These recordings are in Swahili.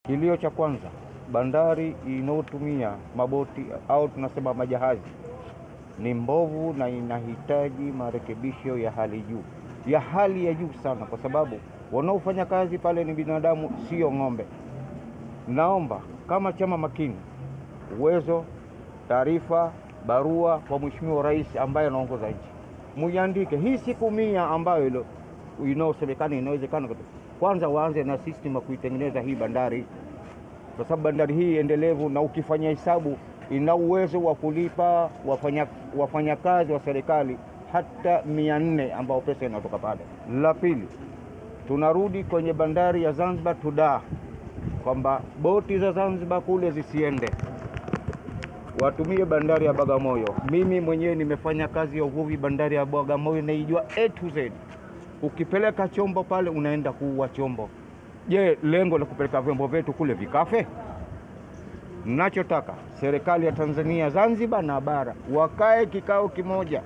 Kilio cha kwanza, bandari inayotumia maboti au tunasema majahazi ni mbovu na inahitaji marekebisho ya hali ya juu sana, kwa sababu wanaofanya kazi pale ni binadamu, sio ng'ombe. Naomba kama chama makini, uwezo, taarifa, barua kwa Mheshimiwa Rais ambaye anaongoza nchi, muiandike hii siku 100 ambayo inawezekana. Kwanza waanze na system ya kuitengeneza hii bandari, kwa sababu bandari hii endelevu, na ukifanya hesabu ina uwezo wa kulipa wafanyakazi wa serikali hata 400 ambao pesa inatoka pale. La pili, tunarudi kwenye bandari ya Zanzibar kwamba boti za Zanzibar kule zisiende, watumie bandari ya Bagamoyo. Mimi mwenyewe nimefanya kazi ya uvuvi bandari ya Bagamoyo, naijua A to Z. Ukipeleka chombo pale unaenda kuua chombo. Je, lengo la kupeleka vyombo vyetu kule vikafe? Ninachotaka serikali ya Tanzania, Zanzibar na bara wakae kikao kimoja,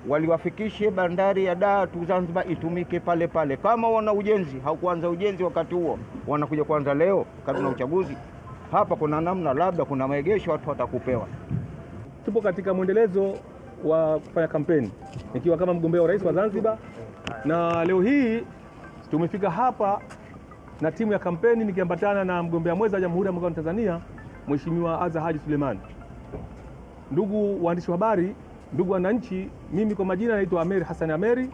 waliwafikishe bandari ya Dar tu Zanzibar itumike pale pale. Kama wana ujenzi, haukuanza ujenzi wakati huo, wanakuja kuanza leo kabla na uchaguzi. Hapa kuna namna, labda kuna maegesho watu watakupewa. Tupo katika mwendelezo wa kufanya kampeni nikiwa kama mgombea wa rais wa Zanzibar, na leo hii tumefika hapa na timu ya kampeni nikiambatana na mgombea mwenza wa Jamhuri ya Muungano wa Tanzania, Mheshimiwa Azza Haji Suleiman. Ndugu waandishi wa habari, ndugu wananchi, mimi kwa majina naitwa Ameri Hassan Ameri,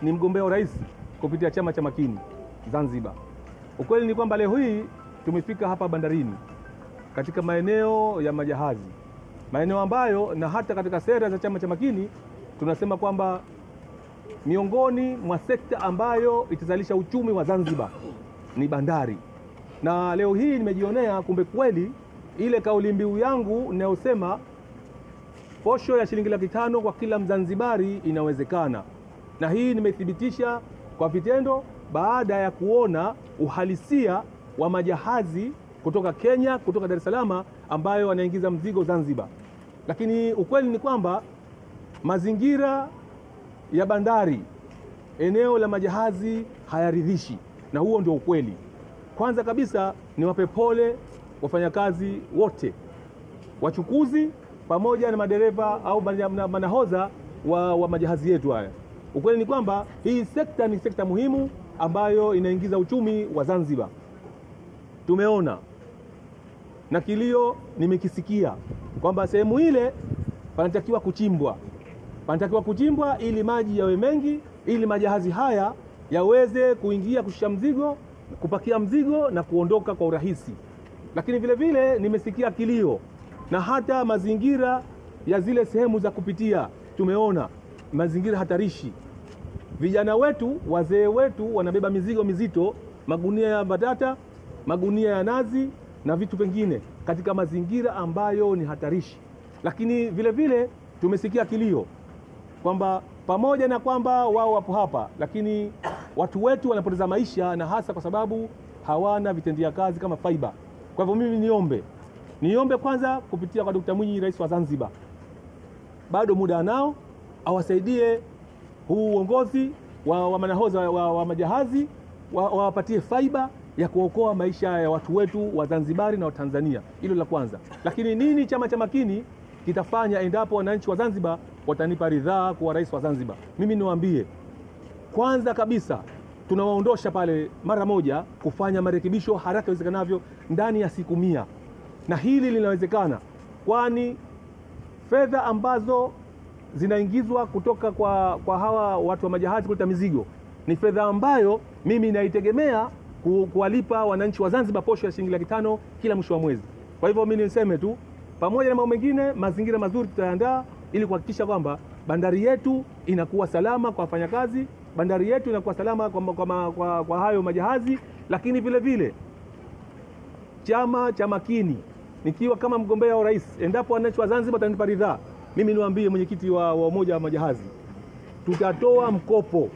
ni mgombea wa rais kupitia chama cha Makini Zanzibar. Ukweli ni kwamba leo hii tumefika hapa bandarini katika maeneo ya majahazi, maeneo ambayo na hata katika sera za chama cha Makini tunasema kwamba miongoni mwa sekta ambayo itazalisha uchumi wa Zanzibar ni bandari. Na leo hii nimejionea kumbe kweli ile kauli mbiu yangu ninayosema posho ya shilingi 500 kwa kila Mzanzibari inawezekana, na hii nimethibitisha kwa vitendo baada ya kuona uhalisia wa majahazi kutoka Kenya, kutoka Dar es Salaam ambayo wanaingiza mzigo Zanzibar. Lakini ukweli ni kwamba mazingira ya bandari, eneo la majahazi hayaridhishi, na huo ndio ukweli. Kwanza kabisa ni wape pole wafanyakazi wote, wachukuzi pamoja na madereva au manahodha wa majahazi yetu haya. Ukweli ni kwamba hii sekta ni sekta muhimu ambayo inaingiza uchumi wa Zanzibar. Tumeona na kilio nimekisikia kwamba sehemu ile panatakiwa kuchimbwa ili maji yawe mengi, ili majahazi haya yaweze kuingia kushusha mzigo, kupakia mzigo na kuondoka kwa urahisi. Lakini vile vile nimesikia kilio na hata mazingira ya zile sehemu za kupitia, tumeona mazingira hatarishi. Vijana wetu, wazee wetu wanabeba mizigo mizito, magunia ya batata, magunia ya nazi na vitu vingine katika mazingira ambayo ni hatarishi. Lakini vile vile tumesikia kilio kwamba pamoja na kwamba wao wapo hapa, lakini watu wetu wanapoteza maisha, na hasa kwa sababu hawana vitendea kazi kama fiber. Kwa hivyo mimi niombe kwanza kupitia kwa Dr. Mwinyi, rais wa Zanzibar, bado muda nao awasaidie huu uongozi wa manahodha wa majahazi, wawapatie fiber ya kuokoa maisha ya watu wetu wa Zanzibari na wa Tanzania. Hilo la kwanza. Lakini nini chama cha Makini kitafanya endapo wananchi wa Zanzibar watanipa ridhaa kuwa rais wa Zanzibar? Mimi niwaambie, kwanza kabisa tunawaondosha pale mara moja, kufanya marekebisho haraka iwezekanavyo ndani ya siku 100. Na hili linawezekana kwani fedha ambazo zinaingizwa kutoka kwa hawa watu wa majahazi kuleta mizigo ni fedha ambayo mimi naitegemea kuwalipa wananchi wa Zanzibar posho ya shilingi 500 kila mwisho wa mwezi. Kwa hivyo mimi niseme tu, pamoja na mambo mengine, mazingira mazuri tutaandaa ili kuhakikisha kwamba bandari yetu inakuwa salama kwa wafanyakazi, bandari yetu inakuwa salama kwa hayo majahazi. Lakini vile vile chama cha Makini, nikiwa kama mgombea wa rais, endapo wananchi wa Zanzibar watanipa ridhaa, mimi niwaambie mwenyekiti wa umoja wa majahazi, tutatoa mkopo.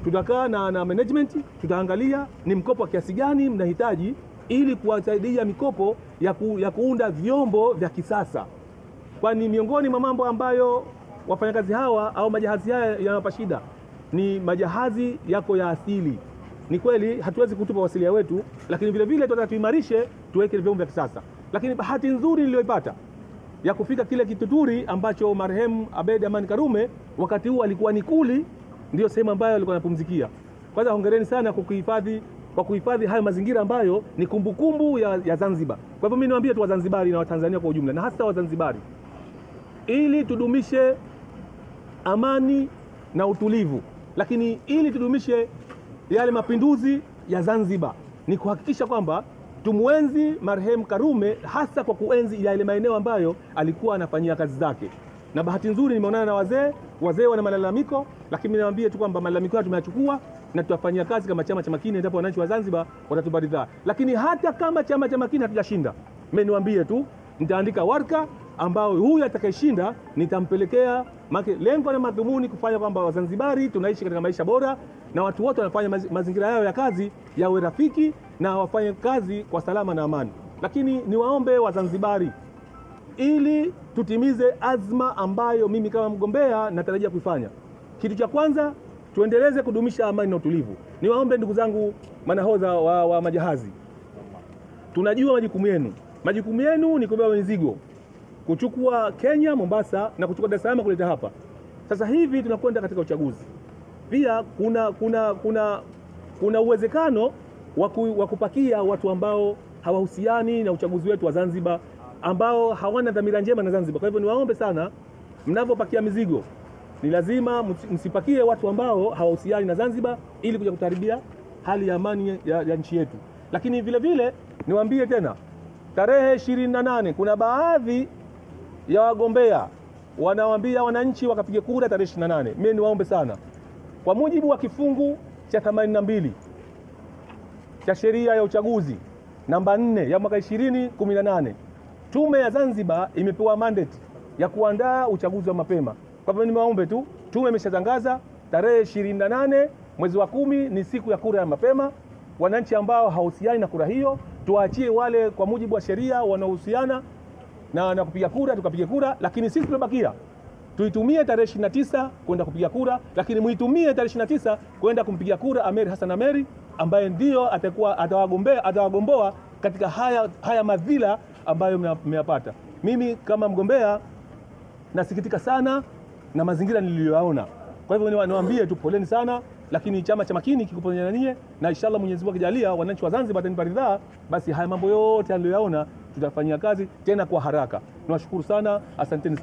Tutakaa na management, tutaangalia ni mkopo wa kiasi gani mnahitaji ili kuwasaidia mikopo ya kuunda vyombo vya kisasa. Kwani miongoni mwa mambo ambayo wafanyakazi hawa au majahazi haya yanawapa shida ni majahazi yako ya asili. ni kweli hatuwezi kutupa wasilia wetu, lakini vile vile tunataka tuimarishe, tuweke vyombo vya kisasa. Lakini bahati nzuri niliyoipata ya kufika kile Kituturi ambacho marehemu Abeid Amani Karume wakati huo alikuwa ni kuli, ndio sehemu ambayo alikuwa anapumzikia. Kwanza hongereni sana kwa kuhifadhi haya mazingira ambayo ni kumbukumbu ya Zanzibar. Kwa hivyo mimi niwaambie tu Wazanzibari na Watanzania kwa ujumla, na hasa Wazanzibari, ili tudumishe amani na utulivu, lakini ili tudumishe yale mapinduzi ya Zanzibar, ni kuhakikisha kwamba tumuenzi marehemu Karume, hasa kwa kuenzi yale maeneo ambayo alikuwa anafanyia kazi zake. Na bahati nzuri nimeonana na wazee wana malalamiko, lakini niwaambie tu kwamba malalamiko hayo tumeyachukua na tutafanyia kazi kama chama cha Makini, endapo wananchi wa Zanzibar watatupa ridhaa. Lakini hata kama chama cha Makini hatujashinda, mimi niwaambie tu nitaandika waraka ambao huyu atakayeshinda nitampelekea, lengo na madhumuni kufanya kwamba Wazanzibari tunaishi katika maisha bora na watu wote wanafanya mazingira yao ya kazi yawe rafiki na wafanye kazi kwa salama na amani. Lakini niwaombe Wazanzibari, ili tutimize azma ambayo mimi kama mgombea natarajia kuifanya, kitu cha kwanza tuendeleze kudumisha amani na utulivu. Niwaombe ndugu zangu manahodha wa majahazi, tunajua majukumu yenu. Majukumu yenu ni kubeba mizigo, kuchukua Kenya Mombasa na kuchukua Dar es Salaam kuleta hapa. Sasa hivi tunakwenda katika uchaguzi. Pia kuna uwezekano wa kupakia watu ambao hawahusiani na uchaguzi wetu wa Zanzibar, ambao hawana dhamira njema na Zanzibar. Kwa hivyo niwaombe sana, mnapopakia mizigo ni lazima msipakie watu ambao hawahusiani na Zanzibar, ili kuja kutaribia hali ya amani ya nchi yetu. Lakini vile vile niwaambie tena, tarehe 28 kuna baadhi ya wagombea wanawaambia wananchi wakapige kura tarehe 28. Mimi niwaombe sana, kwa mujibu wa kifungu cha 82 cha sheria ya uchaguzi namba 4 ya mwaka 2018, tume ya Zanzibar imepewa mandate ya kuandaa uchaguzi wa mapema. Kwa hivyo niwaombe tu, tume imeshatangaza tarehe 28 mwezi wa 10 ni siku ya kura ya mapema. Wananchi ambao hawahusiani na kura hiyo tuachie wale kwa mujibu wa sheria wanaohusiana na kupiga kura, tukapiga kura. Lakini sisi tumebakia tuitumie tarehe 29 kwenda kupiga kura, lakini muitumie tarehe 29 kwenda kumpigia kura Ameir Hassan Ameir, ambaye ndio atawagomboa katika haya madhila ambayo mmeyapata. Mimi kama mgombea nasikitika sana na mazingira niliyoyaona. Kwa hivyo niwaambie tu poleni sana, lakini chama cha Makini kikuponyana nyie, na inshallah Mwenyezi Mungu akijalia wananchi wa Zanzibar watanipa ridhaa, basi haya mambo yote niliyoyaona tutafanyia kazi tena kwa haraka. Niwashukuru sana, asanteni sana.